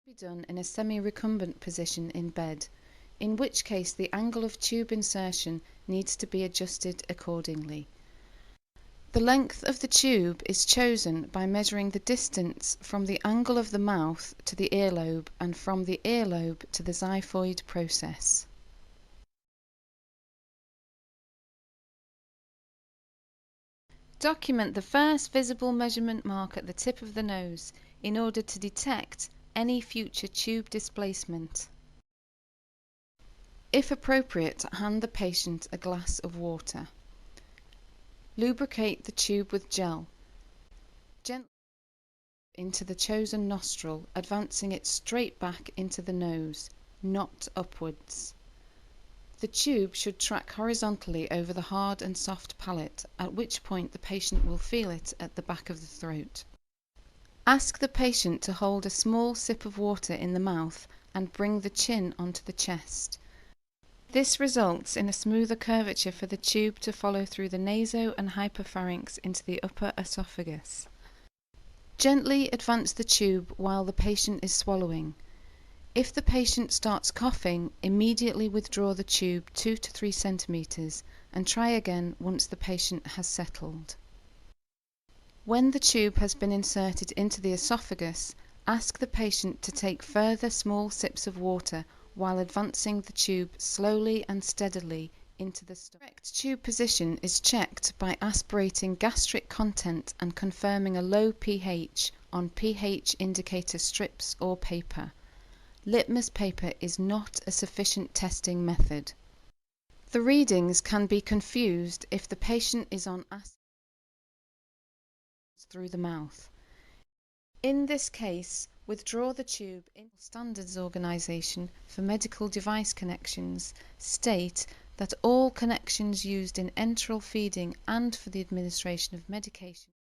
Be done in a semi-recumbent position in bed, in which case the angle of tube insertion needs to be adjusted accordingly. The length of the tube is chosen by measuring the distance from the angle of the mouth to the earlobe and from the earlobe to the xiphoid process. Document the first visible measurement mark at the tip of the nose in order to detect any future tube displacement. If appropriate, hand the patient a glass of water. Lubricate the tube with gel. Gently into the chosen nostril, advancing it straight back into the nose, not upwards. The tube should track horizontally over the hard and soft palate, at which point the patient will feel it at the back of the throat. Ask the patient to hold a small sip of water in the mouth and bring the chin onto the chest. This results in a smoother curvature for the tube to follow through the naso and hypopharynx into the upper esophagus. Gently advance the tube while the patient is swallowing. If the patient starts coughing, immediately withdraw the tube 2 to 3 centimeters and try again once the patient has settled. When the tube has been inserted into the esophagus, ask the patient to take further small sips of water while advancing the tube slowly and steadily into the stomach. The correct tube position is checked by aspirating gastric content and confirming a low pH on pH indicator strips or paper. Litmus paper is not a sufficient testing method. The readings can be confused if the patient is on acid through the mouth. In this case, withdraw the tube. Standards Organization for Medical Device Connections state that all connections used in enteral feeding and for the administration of medication